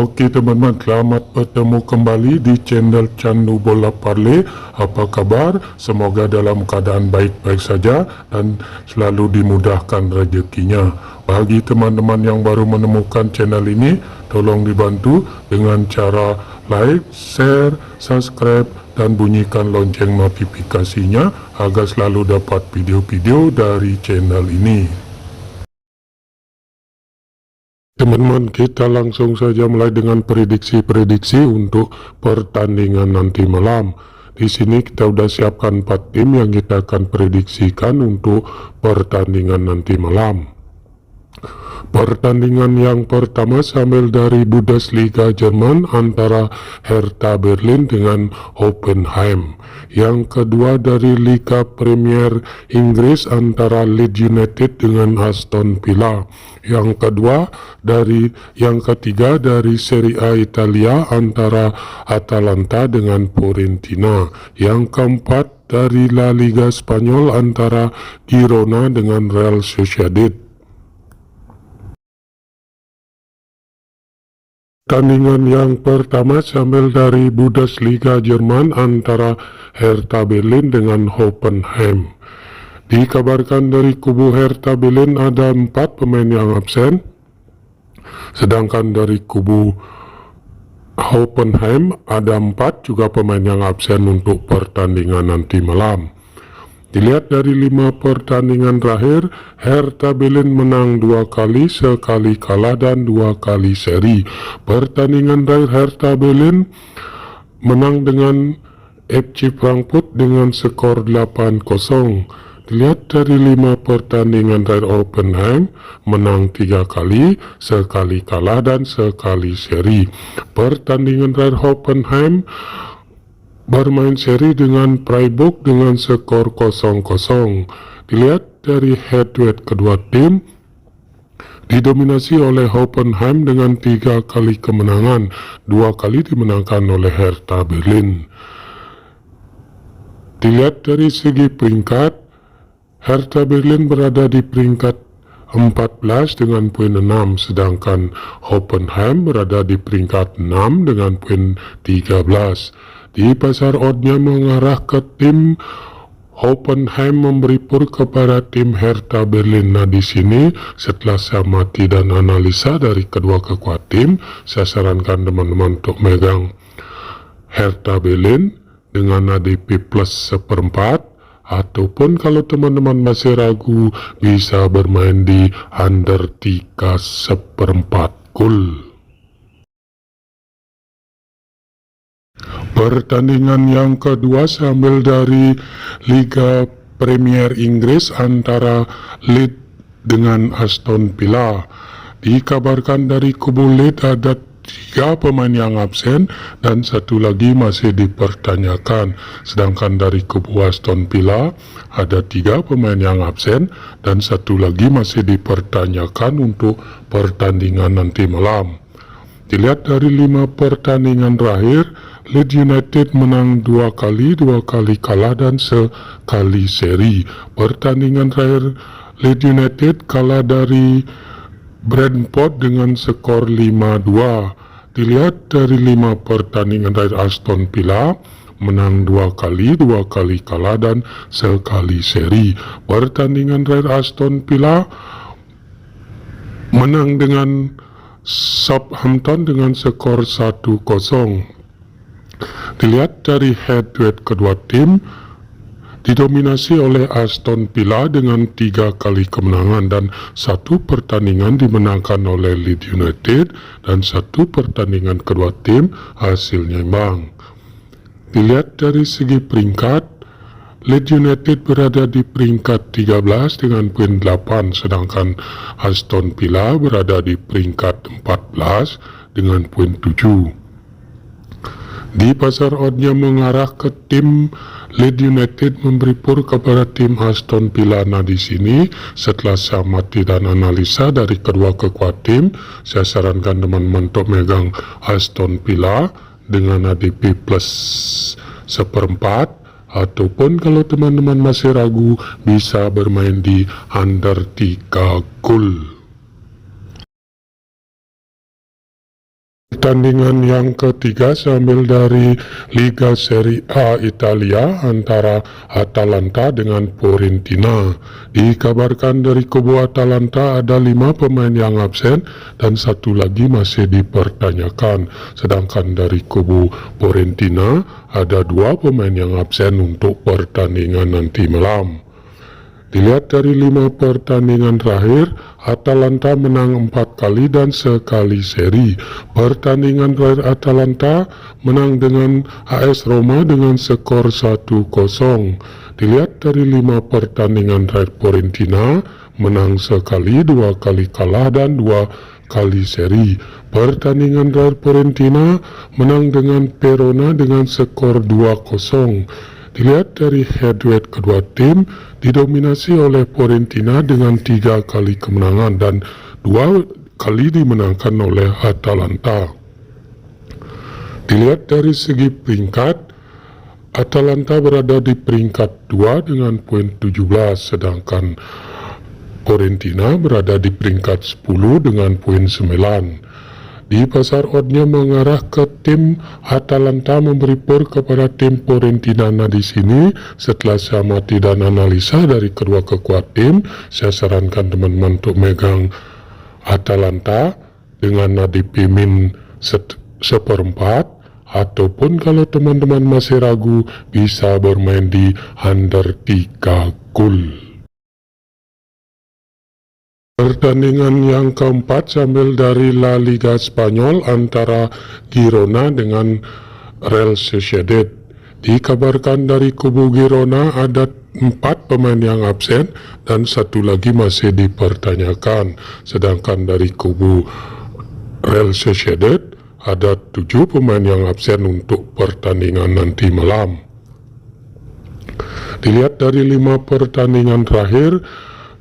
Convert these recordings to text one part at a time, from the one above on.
Oke teman-teman, selamat bertemu kembali di channel Candu Bola Parley. Apa kabar? Semoga dalam keadaan baik-baik saja dan selalu dimudahkan rezekinya. Bagi teman-teman yang baru menemukan channel ini, tolong dibantu dengan cara like, share, subscribe, dan bunyikan lonceng notifikasinya agar selalu dapat video-video dari channel ini. Teman-teman, kita langsung saja mulai dengan prediksi-prediksi untuk pertandingan nanti malam. Di sini kita sudah siapkan 4 tim yang kita akan prediksikan untuk pertandingan nanti malam. Pertandingan yang pertama sambil dari Bundesliga Jerman antara Hertha Berlin dengan Hoffenheim. Yang kedua dari Liga Premier Inggris antara Leeds United dengan Aston Villa. Yang ketiga dari Serie A Italia antara Atalanta dengan Fiorentina. Yang keempat dari La Liga Spanyol antara Girona dengan Real Sociedad. Pertandingan yang pertama sambil dari Bundesliga Jerman antara Hertha Berlin dengan Hoffenheim. Dikabarkan dari kubu Hertha Berlin ada 4 pemain yang absen, sedangkan dari kubu Hoffenheim ada 4 juga pemain yang absen untuk pertandingan nanti malam. Dilihat dari 5 pertandingan terakhir, Hertha Berlin menang 2 kali, sekali kalah dan 2 kali seri. Pertandingan terakhir Hertha Berlin menang dengan FC Frankfurt dengan skor 8-0. Dilihat dari 5 pertandingan terakhir Hoffenheim menang 3 kali, sekali kalah dan sekali seri. Pertandingan terakhir Hoffenheim bermain seri dengan Freiburg dengan skor 0-0. Dilihat dari head-to-head kedua tim, didominasi oleh Hoffenheim dengan 3 kali kemenangan, 2 kali dimenangkan oleh Hertha Berlin. Dilihat dari segi peringkat, Hertha Berlin berada di peringkat 14 dengan poin 6, sedangkan Hoffenheim berada di peringkat 6 dengan poin 13. Di pasar oddnya mengarah ke tim Hoffenheim memberi pur kepada tim Hertha Berlin. Nah, di sini setelah saya amati dan analisa dari kedua kekuatan tim, saya sarankan teman-teman untuk megang Hertha Berlin dengan ADP plus 1/4, ataupun kalau teman-teman masih ragu bisa bermain di under 3/1/4 gol. Pertandingan yang kedua sambil dari Liga Premier Inggris antara Leeds dengan Aston Villa. Dikabarkan dari kubu Leeds ada 3 pemain yang absen dan 1 lagi masih dipertanyakan. Sedangkan dari kubu Aston Villa ada 3 pemain yang absen dan 1 lagi masih dipertanyakan untuk pertandingan nanti malam. Dilihat dari 5 pertandingan terakhir, Leeds United menang 2 kali, 2 kali kalah dan sekali seri. Pertandingan terakhir Leeds United kalah dari Brentford dengan skor 5-2. Dilihat dari 5 pertandingan terakhir Aston Villa menang 2 kali, 2 kali kalah dan sekali seri. Pertandingan terakhir Aston Villa menang dengan Southampton dengan skor 1-0. Dilihat dari head-to-head kedua tim, didominasi oleh Aston Villa dengan 3 kali kemenangan dan 1 pertandingan dimenangkan oleh Leeds United dan 1 pertandingan kedua tim hasilnya imbang. Dilihat dari segi peringkat, Leeds United berada di peringkat 13 dengan poin 8, sedangkan Aston Villa berada di peringkat 14 dengan poin 7. Di pasar oddnya mengarah ke tim Leeds United memberi pur kepada tim Aston Villa. Nah, di sini setelah saya amati dan analisa dari kedua kekuatan tim, saya sarankan teman-teman untuk megang Aston Villa dengan ADP plus 1/4, Ataupun kalau teman-teman masih ragu, bisa bermain di under 3 gol. Pertandingan yang ketiga sambil dari Liga Serie A Italia antara Atalanta dengan Fiorentina. Dikabarkan dari kubu Atalanta ada 5 pemain yang absen dan 1 lagi masih dipertanyakan. Sedangkan dari kubu Fiorentina ada 2 pemain yang absen untuk pertandingan nanti malam. Dilihat dari 5 pertandingan terakhir, Atalanta menang 4 kali dan sekali seri. Pertandingan terakhir Atalanta menang dengan AS Roma dengan skor 1-0. Dilihat dari 5 pertandingan terakhir Fiorentina, menang sekali, 2 kali kalah dan 2 kali seri. Pertandingan terakhir Fiorentina menang dengan Verona dengan skor 2-0. Dilihat dari head-to-head kedua tim, didominasi oleh Fiorentina dengan 3 kali kemenangan dan 2 kali dimenangkan oleh Atalanta. Dilihat dari segi peringkat, Atalanta berada di peringkat 2 dengan poin 17, sedangkan Fiorentina berada di peringkat 10 dengan poin 9. Di pasar oddnya mengarah ke tim Atalanta memberi per kepada tim Fiorentina. Nah, di sini setelah saya amati dan analisa dari kedua kekuatan tim, saya sarankan teman-teman untuk megang Atalanta dengan ADP min 1/4, ataupun kalau teman-teman masih ragu bisa bermain di under 3 gol. Pertandingan yang keempat sambil dari La Liga Spanyol antara Girona dengan Real Sociedad. Dikabarkan dari kubu Girona ada 4 pemain yang absen dan 1 lagi masih dipertanyakan. Sedangkan dari kubu Real Sociedad ada 7 pemain yang absen untuk pertandingan nanti malam. Dilihat dari 5 pertandingan terakhir,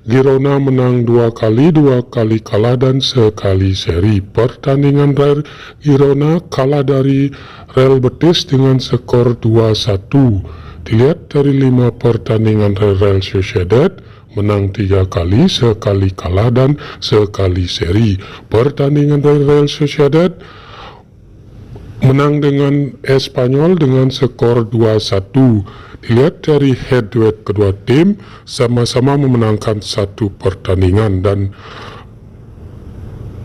Girona menang 2 kali, 2 kali kalah dan sekali seri. Pertandingan terakhir Girona kalah dari Real Betis dengan skor 2-1. Dilihat dari 5 pertandingan Real Sociedad menang 3 kali, sekali kalah dan sekali seri. Pertandingan dari Real Sociedad menang dengan Espanyol dengan skor 2-1. Dilihat dari head-to-head kedua tim, sama-sama memenangkan 1 pertandingan dan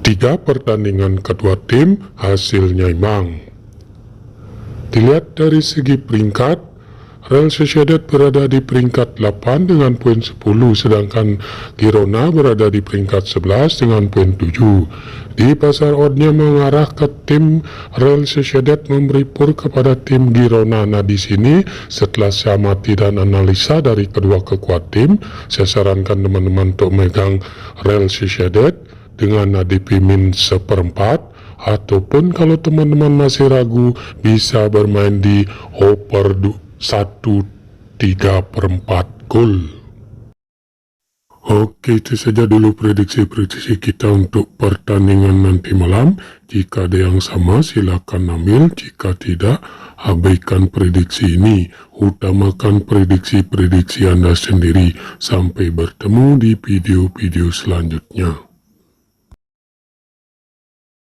3 pertandingan kedua tim hasilnya imbang. Dilihat dari segi peringkat, Real Sociedad berada di peringkat 8 dengan poin 10, sedangkan Girona berada di peringkat 11 dengan poin 7. Di pasar oddnya mengarah ke tim Real Sociedad memberi pur kepada tim Girona. Nah, di sini setelah saya amati dan analisa dari kedua kekuatan tim, saya sarankan teman-teman untuk megang Real Sociedad dengan ADP min 1/4, ataupun kalau teman-teman masih ragu bisa bermain di over 1/3/4 gol. Oke, itu saja dulu prediksi-prediksi kita untuk pertandingan nanti malam. Jika ada yang sama silakan ambil, jika tidak abaikan prediksi ini. Utamakan prediksi-prediksi Anda sendiri. Sampai bertemu di video-video selanjutnya.